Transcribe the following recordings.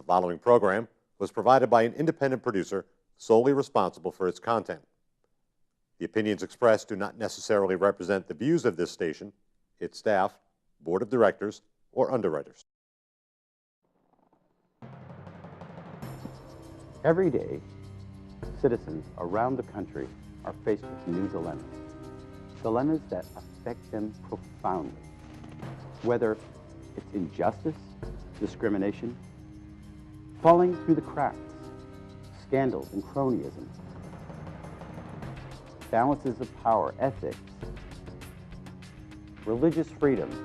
following program was provided by an independent producer solely responsible for its content. The opinions expressed do not necessarily represent the views of this station, its staff, board of directors, or underwriters. Every day, citizens around the country are faced with new dilemmas. Dilemmas that affect them profoundly. Whether it's injustice, discrimination, falling through the cracks, scandals and cronyism, balances of power, ethics, religious freedoms,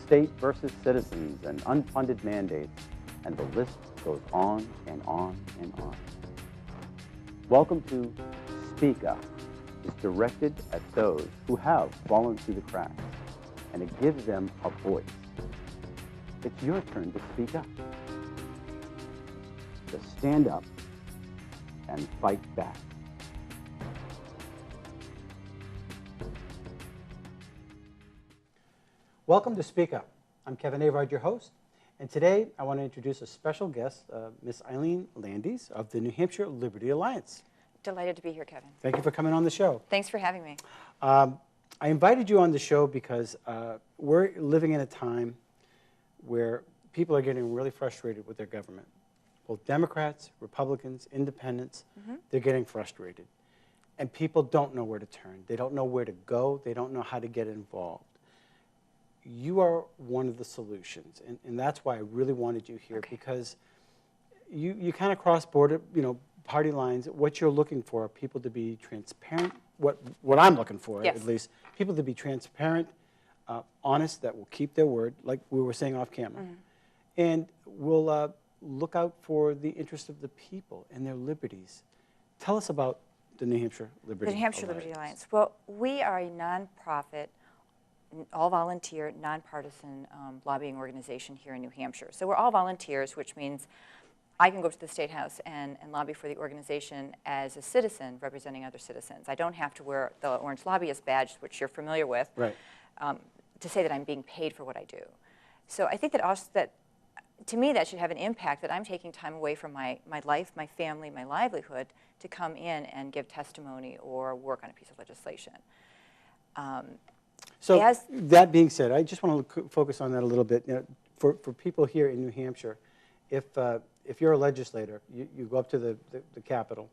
state versus citizens, and unfunded mandates, and the list goes on and on and on. Welcome to Speak Up. It's directed at those who have fallen through the cracks, and it gives them a voice. It's your turn to speak up, to stand up and fight back. Welcome to Speak Up. I'm Kevin Avard, your host, and today I want to introduce a special guest, Miss Eileen Landies of the New Hampshire Liberty Alliance. Delighted to be here, Kevin. Thank you for coming on the show. Thanks for having me. I invited you on the show because we're living in a time where people are getting really frustrated with their government. Both Democrats, Republicans, Independents, they're getting frustrated. And people don't know where to turn. They don't know where to go. They don't know how to get involved. You are one of the solutions, and that's why I really wanted you here, because you kind of cross border, party lines. What you're looking for are people to be transparent. What I'm looking for, yes, at least, people to be transparent, honest, that will keep their word, like we were saying off camera, and will look out for the interest of the people and their liberties. Tell us about the New Hampshire Liberty Alliance. The New Hampshire Liberty Alliance. Well, we are a nonprofit, all-volunteer, nonpartisan lobbying organization here in New Hampshire. So we're all volunteers, which means I can go to the State House and lobby for the organization as a citizen representing other citizens. I don't have to wear the orange lobbyist badge, which you're familiar with, right, to say that I'm being paid for what I do. So I think that also to me, that should have an impact, that I'm taking time away from my life, my family, my livelihood, to come in and give testimony or work on a piece of legislation. So that being said, I just want to focus on that a little bit. For people here in New Hampshire, if you're a legislator, you go up to the Capitol,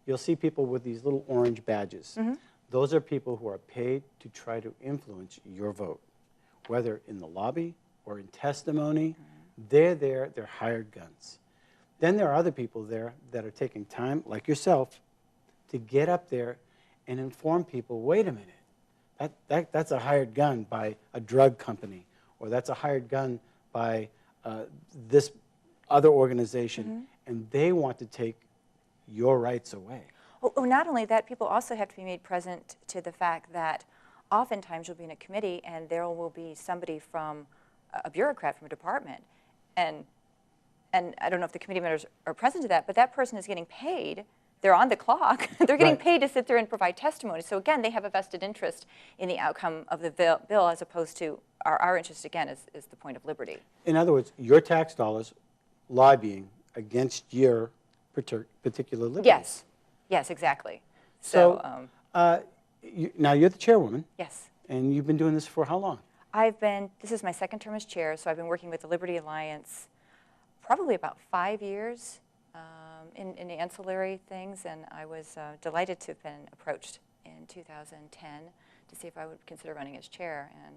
you'll see people with these little orange badges. Those are people who are paid to try to influence your vote, whether in the lobby or in testimony. They're there, they're hired guns. Then there are other people there that are taking time, like yourself, to get up there and inform people, wait a minute, that's a hired gun by a drug company, or that's a hired gun by this other organization, and they want to take your rights away. Oh, not only that, people also have to be made present to the fact that oftentimes you'll be in a committee and there will be somebody from a bureaucrat from a department, and I don't know if the committee members are present to that, but that person is getting paid. They're on the clock. They're getting paid to sit there and provide testimony. So again, they have a vested interest in the outcome of the bill, as opposed to our interest, again, is the point of liberty. In other words, your tax dollars lobbying against your particular liberties. Yes. Yes, exactly. So now you're the chairwoman. Yes. And you've been doing this for how long? This is my second term as chair, so I've been working with the Liberty Alliance probably about 5 years in ancillary things, and I was delighted to have been approached in 2010 to see if I would consider running as chair, and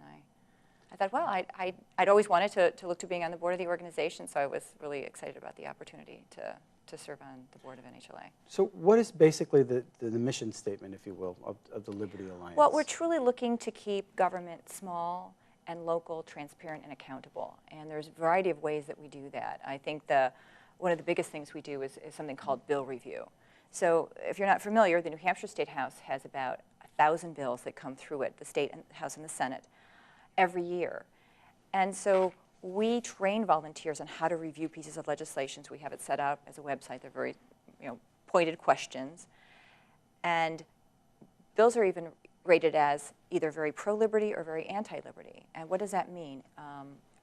I thought, well, I'd always wanted to look to being on the board of the organization, so I was really excited about the opportunity to serve on the board of NHLA. So what is basically the mission statement, if you will, of the Liberty Alliance? Well, we're truly looking to keep government small and local, transparent, and accountable. And there's a variety of ways that we do that. I think one of the biggest things we do is something called bill review. So if you're not familiar, the New Hampshire State House has about 1,000 bills that come through it, the State House and the Senate, every year. And so we train volunteers on how to review pieces of legislation. We have it set up as a website. They're very pointed questions. And bills are even rated as either very pro-liberty or very anti-liberty. And what does that mean?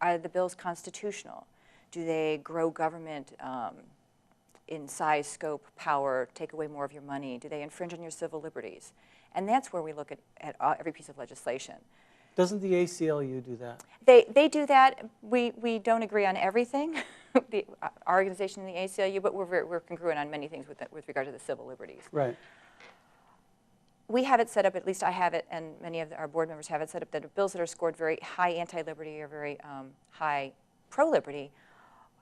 Are the bills constitutional? Do they grow government in size, scope, power, take away more of your money? Do they infringe on your civil liberties? And that's where we look at every piece of legislation. Doesn't the ACLU do that? They do that. We don't agree on everything, our organization in the ACLU, but we're congruent on many things with regard to the civil liberties. Right. We have it set up, at least I have it, and many of our board members have it set up, that bills that are scored very high anti-liberty or very high pro-liberty,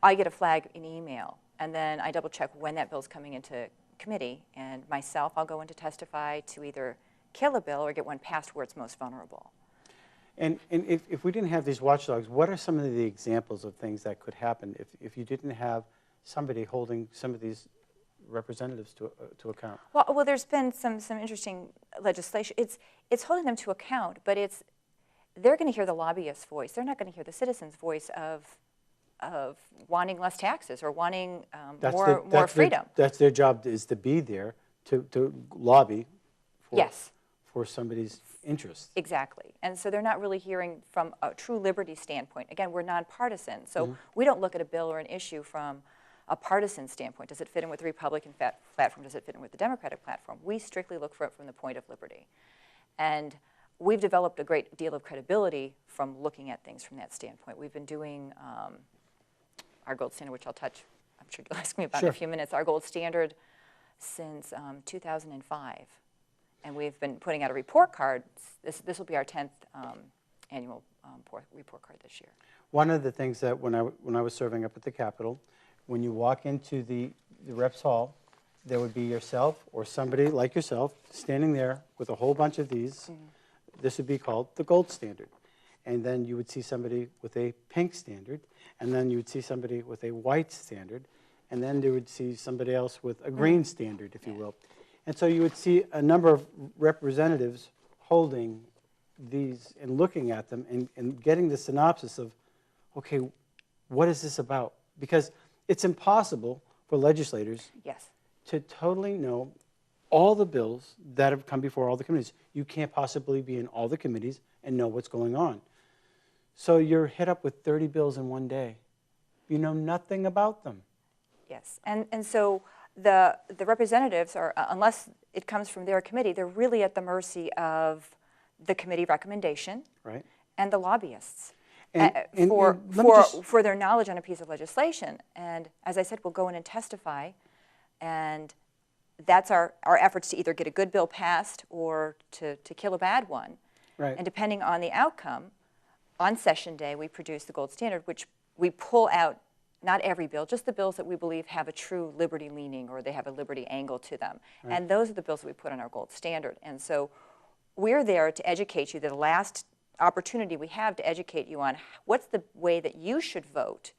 I get a flag in email, and then I double check when that bill's coming into committee, and myself, I'll go in to testify to either kill a bill or get one passed where it's most vulnerable. And if we didn't have these watchdogs, what are some of the examples of things that could happen if you didn't have somebody holding some of these representatives to account? Well, there's been some interesting legislation. It's holding them to account, but they're going to hear the lobbyist's voice. They're not going to hear the citizen's voice of wanting less taxes or wanting more freedom. That's their job, is to be there to lobby for, yes. for somebody's interests. Exactly. And so they're not really hearing from a true liberty standpoint. Again, we're nonpartisan, so we don't look at a bill or an issue from a partisan standpoint. Does it fit in with the Republican platform? Does it fit in with the Democratic platform? We strictly look for it from the point of liberty. And we've developed a great deal of credibility from looking at things from that standpoint. We've been doing our gold standard, which I'll touch, I'm sure you'll ask me about in a few minutes, our gold standard since 2005. And we've been putting out a report card. This will be our 10th annual report card this year. One of the things that when I was serving up at the Capitol, when you walk into the reps hall, there would be yourself or somebody like yourself standing there with a whole bunch of these. This would be called the gold standard. And then you would see somebody with a pink standard, and then you would see somebody with a white standard, and then you would see somebody else with a green standard, if you will. And so you would see a number of representatives holding these and looking at them and getting the synopsis of, okay, what is this about? Because it's impossible for legislators to totally know all the bills that have come before all the committees. You can't possibly be in all the committees and know what's going on. So you're hit up with 30 bills in one day. You know nothing about them. Yes, and so the representatives are, unless it comes from their committee, they're really at the mercy of the committee recommendation and the lobbyists for their knowledge on a piece of legislation. And as I said, we'll go in and testify, and that's our efforts to either get a good bill passed or to kill a bad one. And depending on the outcome, on session day, we produce the gold standard, which we pull out not every bill, just the bills that we believe have a true liberty leaning or they have a liberty angle to them. And those are the bills that we put on our gold standard. And so we're there to educate you. The last opportunity we have to educate you on what's the way that you should vote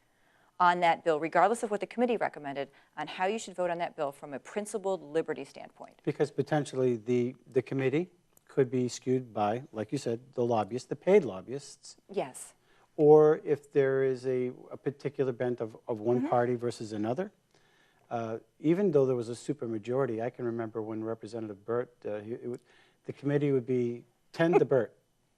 on that bill, regardless of what the committee recommended, on how you should vote on that bill from a principled liberty standpoint. Because potentially the committee could be skewed by, like you said, the lobbyists, the paid lobbyists. Yes. Or if there is a particular bent of one party versus another. Even though there was a supermajority, I can remember when Representative Burt, the committee would be 10 to Burt,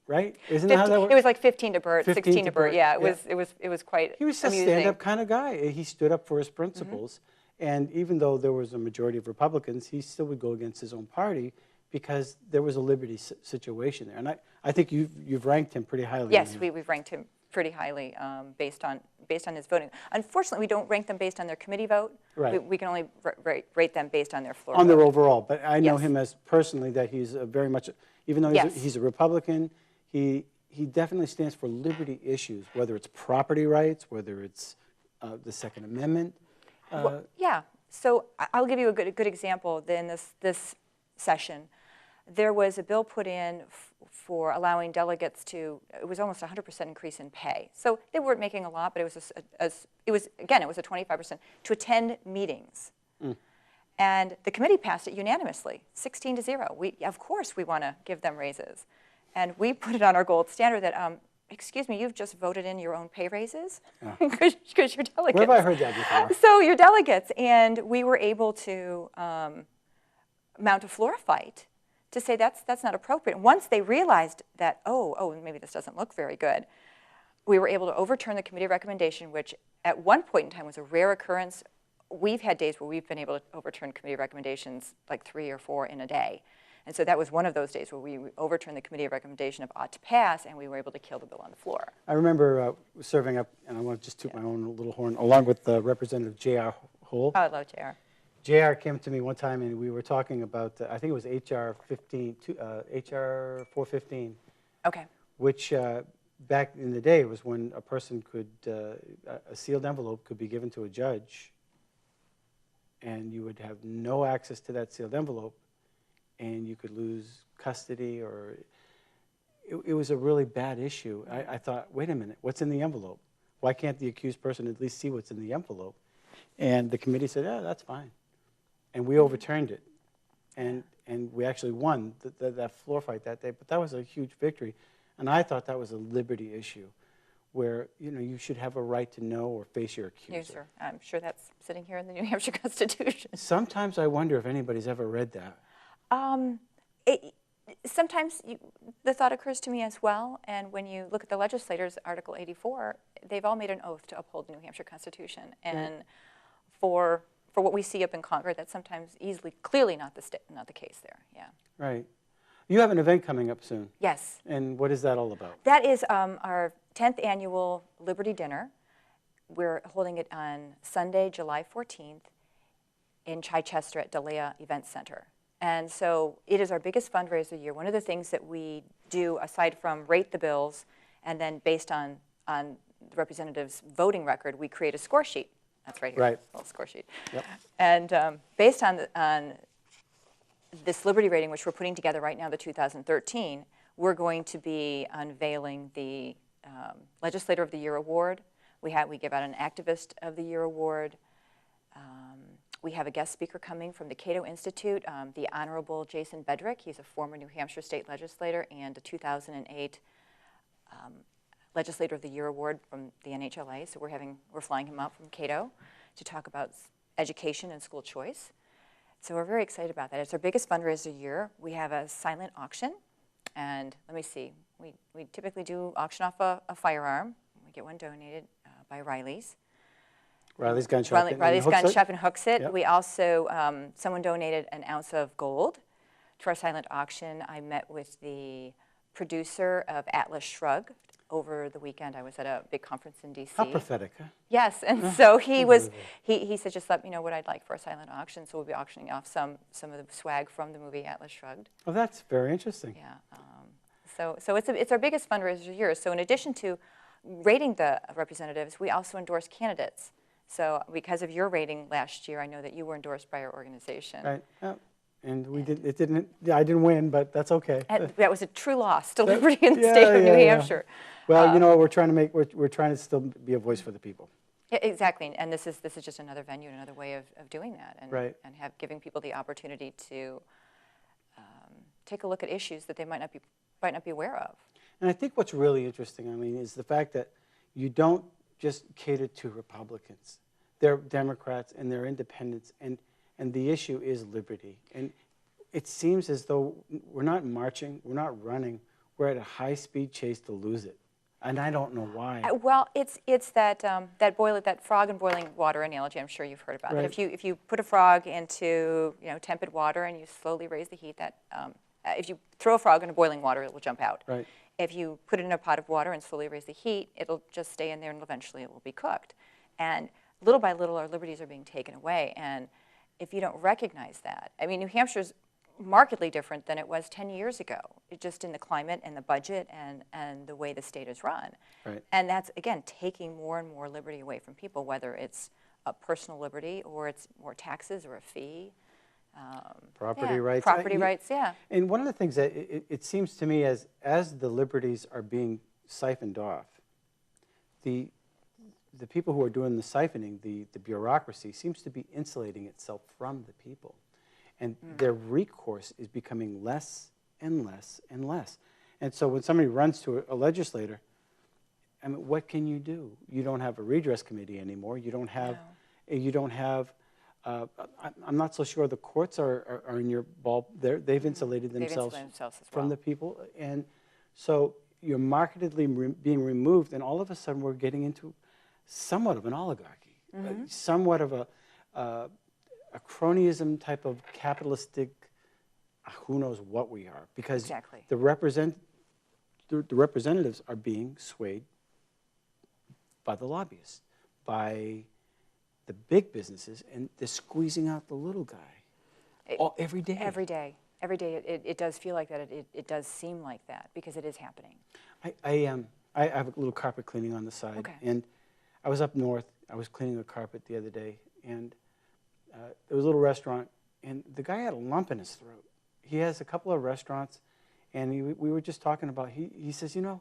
right? Isn't that how that worked? It was like 15 to Burt, 16 to Burt. Yeah, it was quite He was a amusing. stand-up kind of guy. He stood up for his principles. And even though there was a majority of Republicans, he still would go against his own party because there was a liberty situation there. And I think you've ranked him pretty highly. Yes, we've ranked him pretty highly based on his voting. Unfortunately, we don't rank them based on their committee vote. We can only rate them based on their floor vote. Their overall. But I know him as personally that he's very much, even though he's a Republican, he definitely stands for liberty issues, whether it's property rights, whether it's the Second Amendment. So I'll give you a good example. In this session, there was a bill put in for allowing delegates to, it was almost 100% increase in pay. So they weren't making a lot, but it was a 25% to attend meetings. And the committee passed it unanimously, 16-0. Of course we want to give them raises. And we put it on our gold standard that, excuse me, you've just voted in your own pay raises? Because you're delegates. Where have I heard that before? So you're delegates. And we were able to mount a floor fight to say that's not appropriate. Once they realized that, oh, maybe this doesn't look very good, we were able to overturn the committee recommendation, which at one point in time was a rare occurrence. We've had days where we've been able to overturn committee recommendations like 3 or 4 in a day. And so that was one of those days where we overturned the committee recommendation of ought to pass, and we were able to kill the bill on the floor. I remember serving up, and I want to just toot my own little horn, along with Representative J.R. Hull. Oh, I love JR. JR came to me one time, and we were talking about, I think it was HR 415, Okay. which back in the day was when a person could, a sealed envelope could be given to a judge, and you would have no access to that sealed envelope, and you could lose custody, or it was a really bad issue. I thought, wait a minute, what's in the envelope? Why can't the accused person at least see what's in the envelope? And the committee said, yeah, that's fine. And we overturned it. And we actually won that floor fight that day, but that was a huge victory. And I thought that was a liberty issue where, you should have a right to know or face your accuser. Yes, sir. I'm sure that's sitting here in the New Hampshire Constitution. Sometimes I wonder if anybody's ever read that. Sometimes the thought occurs to me as well, and when you look at the legislators, Article 84, they've all made an oath to uphold the New Hampshire Constitution. And for what we see up in Congress, that's sometimes clearly not the case there, yeah. Right. You have an event coming up soon. Yes. And what is that all about? That is our 10th annual Liberty Dinner. We're holding it on Sunday, July 14th in Chichester at Delia Event Center. And so it is our biggest fundraiser year. One of the things that we do, aside from rate the bills, and then based on the representative's voting record, we create a score sheet. That's right here, right. A little score sheet. Yep. And based on this Liberty rating, which we're putting together right now, the 2013, we're going to be unveiling the Legislator of the Year Award. We give out an Activist of the Year Award. We have a guest speaker coming from the Cato Institute, the Honorable Jason Bedrick. He's a former New Hampshire state legislator and a 2008 Legislator of the Year Award from the NHLA. So we're flying him out from Cato to talk about education and school choice. So we're very excited about that. It's our biggest fundraiser year. We have a silent auction, and let me see. We typically do auction off a firearm. We get one donated by Riley's. Riley's Gun Shop. Riley's Gun Shop in Hooksett. Yep. We also, someone donated an ounce of gold to our silent auction. I met with the producer of Atlas Shrugged over the weekend. I was at a big conference in D.C. How prophetic, huh? Yes, and so he said, just let me know what I'd like for a silent auction. So we'll be auctioning off some of the swag from the movie Atlas Shrugged. Oh, that's very interesting. Yeah. So it's our biggest fundraiser year. So in addition to rating the representatives, we also endorse candidates. So because of your rating last year, I know that you were endorsed by our organization. Right. Yep. And we did. It didn't. Yeah, I didn't win, but that's okay. And that was a true loss to liberty in the state of New Hampshire. Well, we're trying to make. We're trying to still be a voice for the people. Yeah, exactly. And this is just another venue, another way of doing that, and right. and giving people the opportunity to take a look at issues that they might not be aware of. And I think what's really interesting, is the fact that you don't just cater to Republicans. They're Democrats and they're independents, and the issue is liberty. And it seems as though we're not marching, we're not running, we're at a high-speed chase to lose it. And I don't know why. Well, it's that frog in boiling water analogy. I'm sure you've heard about right. it. If you put a frog into tepid water and you slowly raise the heat, if you throw a frog into boiling water, it will jump out. Right. If you put it in a pot of water and slowly raise the heat, it'll just stay in there and eventually it will be cooked. And little by little, our liberties are being taken away. And if you don't recognize that, New Hampshire's markedly different than it was 10 years ago, just in the climate and the budget and the way the state is run. Right. And that's, again, taking more and more liberty away from people, whether it's a personal liberty or it's more taxes or a fee. Property rights. Property rights, yeah. And one of the things that it seems to me as the liberties are being siphoned off, the people who are doing the siphoning, the bureaucracy, seems to be insulating itself from the people. And their recourse is becoming less and less and less. And so when somebody runs to a legislator, what can you do? You don't have a redress committee anymore. You don't have, I'm not so sure the courts are in your ball. They've insulated themselves as well from the people. And so you're markedly being removed, and all of a sudden we're getting into somewhat of an oligarchy, somewhat of a cronyism type of capitalistic, who knows what we are, because Exactly. the representatives are being swayed by the lobbyists, by the big businesses, and they're squeezing out the little guy every day. Every day. Every day it does feel like that. It does seem like that because it is happening. I have a little carpet cleaning on the side, Okay. and I was up north. I was cleaning a carpet the other day, and there was a little restaurant, and the guy had a lump in his throat. He has a couple of restaurants, and we were just talking about, he says, you know,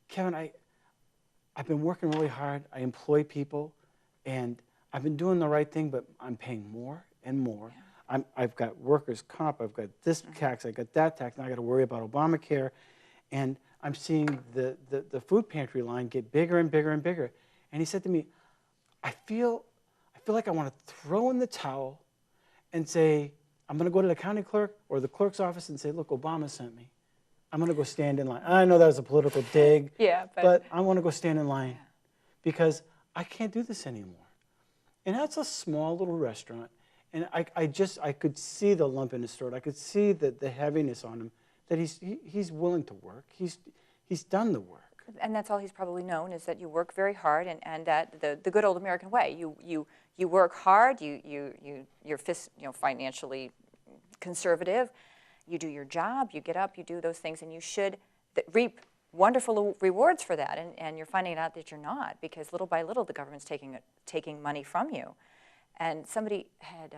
Kevin, I've been working really hard. I employ people, and I've been doing the right thing, but I'm paying more and more. Yeah. I've got workers' comp, I've got this tax, I got that tax, now I got to worry about Obamacare, and I'm seeing the food pantry line get bigger and bigger and bigger. And he said to me, I feel like I want to throw in the towel and say, I'm going to go to the county clerk or the clerk's office and say, look, Obama sent me. I'm going to go stand in line. I know that was a political dig, Yeah, but I want to go stand in line because I can't do this anymore. And that's a small little restaurant. And I could see the lump in his throat. I could see the heaviness on him, that he's willing to work. He's done the work. And that's all he's probably known, is that you work very hard, and that the good old American way. You work hard. You're financially conservative. You do your job. You get up. You do those things, and you should reap wonderful rewards for that. And you're finding out that you're not, because little by little the government's taking money from you. And somebody had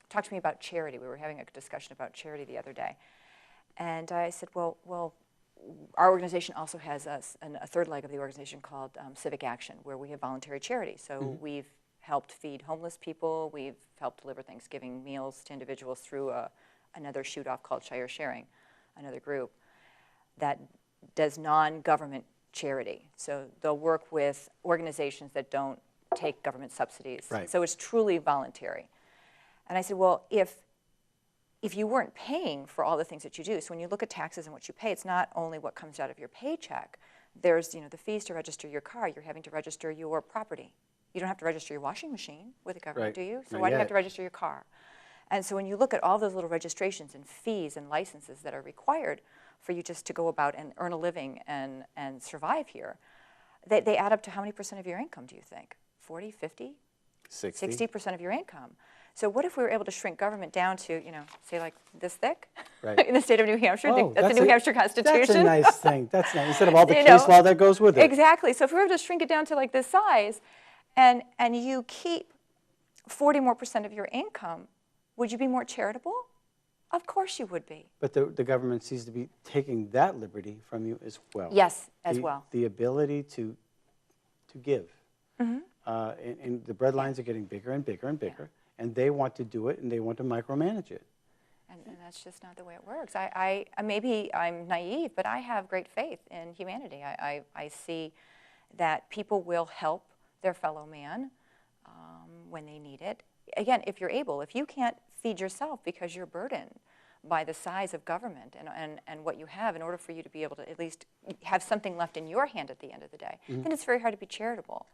talked to me about charity. We were having a discussion about charity the other day, and I said, well. Our organization also has a third leg of the organization called Civic Action, where we have voluntary charity. So we've helped feed homeless people. We've helped deliver Thanksgiving meals to individuals through another shoot-off called Shire Sharing, another group that does non-government charity. So they'll work with organizations that don't take government subsidies. Right. So it's truly voluntary. And I said, well, if you weren't paying for all the things that you do, so when you look at taxes and what you pay, it's not only what comes out of your paycheck. There's the fees to register your car. You're having to register your property. You don't have to register your washing machine with the government, Right. do you? So Not why do you have yet. to register your car? And so when you look at all those little registrations and fees and licenses that are required for you just to go about and earn a living and survive here, they add up to how many percent of your income, do you think? 40, 50? 60. 60% of your income. So what if we were able to shrink government down to, say like this thick? Right. In the state of New Hampshire, Oh, that's the New Hampshire Constitution. That's a nice thing. That's nice. Instead of all the You case know, law that goes with it. Exactly. So if we were able to shrink it down to like this size, and you keep 40% more of your income, would you be more charitable? Of course you would be. But the government seems to be taking that liberty from you as well. Yes, as The- well. The ability to give. And the bread lines are getting bigger and bigger and bigger, and they want to do it, and they want to micromanage it. And that's just not the way it works. Maybe I'm naive, but I have great faith in humanity. I see that people will help their fellow man when they need it. Again, if you're able, if you can't feed yourself because you're burdened by the size of government and what you have in order for you to be able to at least have something left in your hand at the end of the day, then it's very hard to be charitable.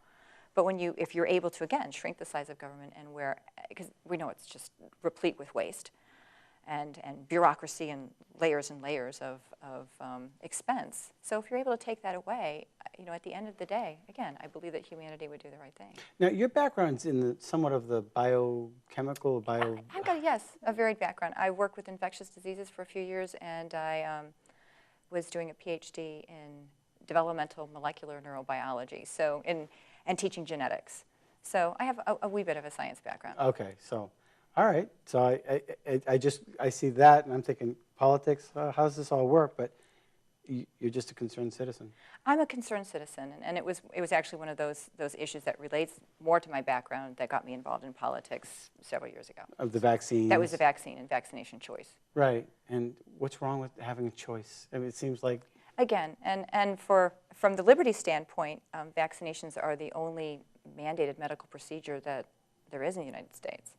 But if you're able to, again, shrink the size of government because we know it's just replete with waste and bureaucracy and layers of expense. So if you're able to take that away, at the end of the day, again, I believe that humanity would do the right thing. Now, your background's in somewhat of the biochemical, I've got, a varied background. I worked with infectious diseases for a few years, and I was doing a PhD in developmental molecular neurobiology, and teaching genetics. So I have a wee bit of a science background. Okay, so, all right. So I see that, and I'm thinking, politics, how does this all work? But you're just a concerned citizen. I'm a concerned citizen, and it was actually one of those issues that relates more to my background that got me involved in politics several years ago. Of the vaccines. That was the vaccine and vaccination choice. Right, and what's wrong with having a choice? I mean, it seems like... Again, and from the liberty standpoint, vaccinations are the only mandated medical procedure that there is in the United States.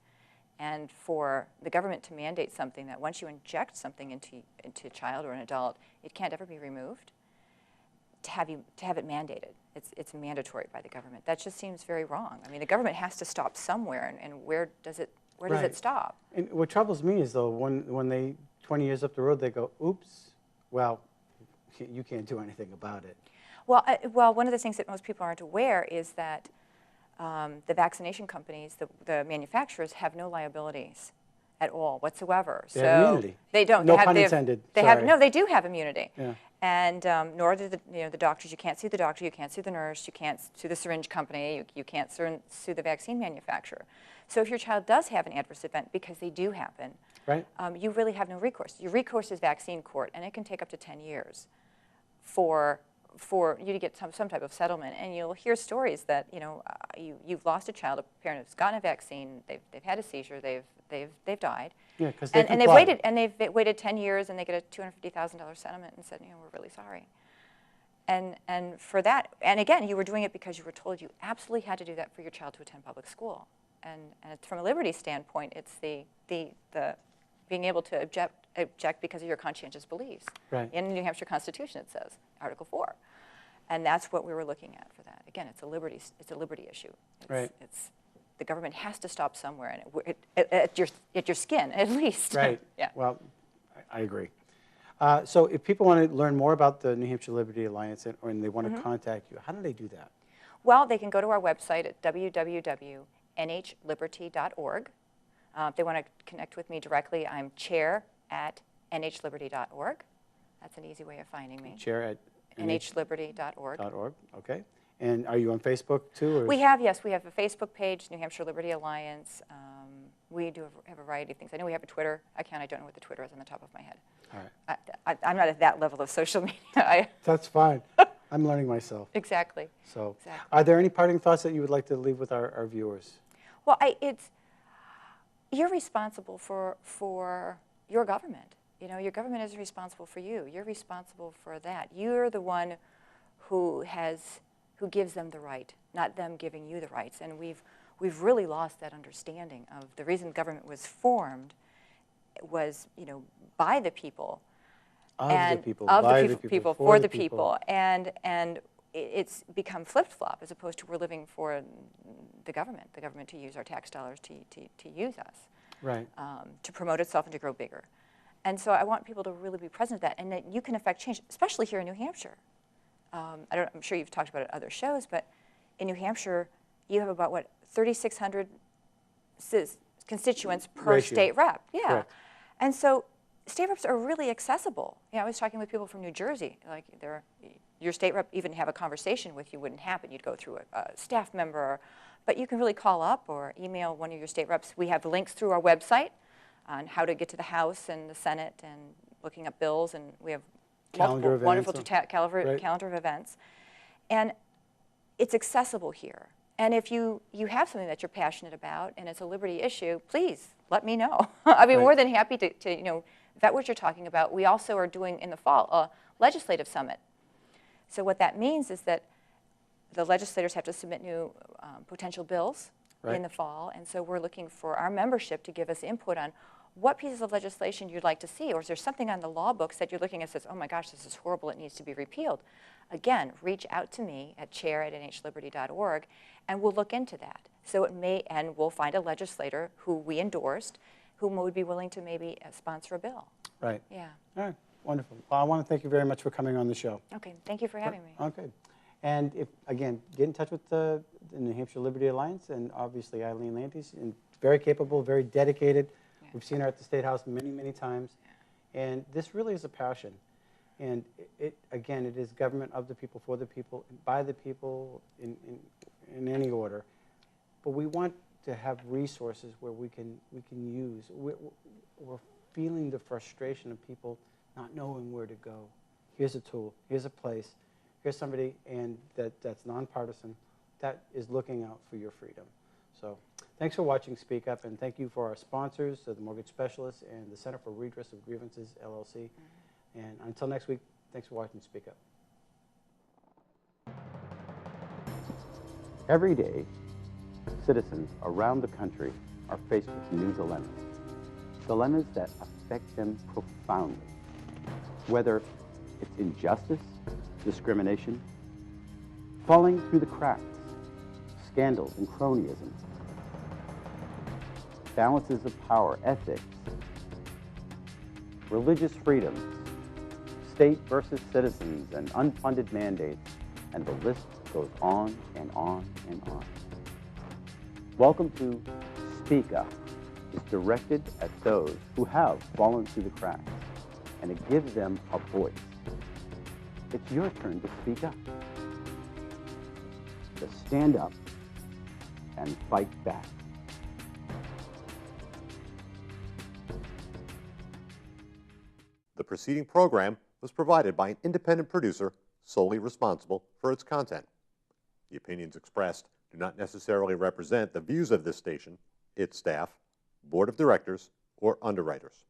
And for the government to mandate something that once you inject something into a child or an adult, it can't ever be removed, to have it mandated. It's mandatory by the government. That just seems very wrong. I mean, the government has to stop somewhere, and where does it stop? And what troubles me is, though, when they, 20 years up the road, they go, oops, well, you can't do anything about it. Well, one of the things that most people aren't aware is that the vaccination companies, the manufacturers, have no liabilities at all whatsoever. They have immunity. They don't. No pun intended. No, they do have immunity. Yeah. And nor do the doctors. You can't sue the doctor. You can't sue the nurse. You can't sue the syringe company. You can't sue the vaccine manufacturer. So if your child does have an adverse event, because they do happen, right, you really have no recourse. Your recourse is vaccine court, and it can take up to 10 years for you to get some type of settlement. And you'll hear stories that you've lost a child, a parent who's gotten a vaccine, they've had a seizure, they've died. Yeah, because they've waited 10 years, and they get a $250,000 settlement and said, we're really sorry. And for that, and again, you were doing it because you were told you absolutely had to do that for your child to attend public school. And from a liberty standpoint, it's the being able to object because of your conscientious beliefs. Right. In the New Hampshire Constitution, it says, Article 4. And that's what we were looking at for that. Again, it's a liberty issue. The government has to stop somewhere, and at your skin, at least. Right. Yeah. Well, I agree. So if people want to learn more about the New Hampshire Liberty Alliance and they want to contact you, how do they do that? Well, they can go to our website at www.nhliberty.org. If they want to connect with me directly, I'm chair@nhliberty.org. That's an easy way of finding me. Chair at nhliberty.org. Okay. And are you on Facebook too? Or We have a Facebook page, New Hampshire Liberty Alliance. We do have a variety of things. I know we have a Twitter account. I don't know what the Twitter is on the top of my head. All right. I'm not at that level of social media. That's fine. I'm learning myself. Exactly. So, Exactly. Are there any parting thoughts that you would like to leave with our viewers? Well, you're responsible for your government. Your government is responsible for you. You're responsible for that. You're the one who gives them the right, not them giving you the rights. And we've really lost that understanding of the reason government was formed was, by the people. For the people. And it's become flip-flop as opposed to we're living for the government to use our tax dollars to use us. Right. To promote itself and to grow bigger. And so I want people to really be present at that, and that you can affect change, especially here in New Hampshire. I'm sure you've talked about it at other shows, but in New Hampshire, you have about, 3,600 constituents per state rep. Yeah. Correct. And so state reps are really accessible. I was talking with people from New Jersey, like your state rep even have a conversation with you wouldn't happen. You'd go through a staff member, but you can really call up or email one of your state reps. We have links through our website on how to get to the House and the Senate and looking up bills, and we have multiple wonderful calendar of events. And it's accessible here. And if you have something that you're passionate about and it's a liberty issue, please let me know. I'd be more than happy to vet what you're talking about. We also are doing in the fall a legislative summit. So what that means is that the legislators have to submit new potential bills in the fall, and so we're looking for our membership to give us input on what pieces of legislation you'd like to see, or is there something on the law books that you're looking at that says, oh my gosh, this is horrible, it needs to be repealed. Again, reach out to me at chair@nhliberty.org, and we'll look into that. So and we'll find a legislator who we endorsed, who would be willing to maybe sponsor a bill. Right. Yeah. All right. Wonderful. Well, I want to thank you very much for coming on the show. Okay. Thank you for having me. Okay. And again, get in touch with the New Hampshire Liberty Alliance and obviously Eileen Landies, and very capable, very dedicated. Yeah. We've seen her at the State House many, many times. Yeah. And this really is a passion. And again, it is government of the people, for the people, by the people, in any order. But we want to have resources where we can use. We're feeling the frustration of people not knowing where to go. Here's a tool. Here's a place. Here's somebody that's nonpartisan, that is looking out for your freedom. So thanks for watching Speak Up, and thank you for our sponsors, the Mortgage Specialists and the Center for Redress of Grievances, LLC. And until next week, thanks for watching Speak Up. Every day, citizens around the country are faced with new dilemmas. Dilemmas that affect them profoundly. Whether it's injustice, discrimination, falling through the cracks, scandals and cronyism, balances of power, ethics, religious freedoms, state versus citizens, and unfunded mandates, and the list goes on and on and on. Welcome to Speak Up. It's directed at those who have fallen through the cracks, and it gives them a voice. It's your turn to speak up, to stand up and fight back. The preceding program was provided by an independent producer solely responsible for its content. The opinions expressed do not necessarily represent the views of this station, its staff, board of directors, or underwriters.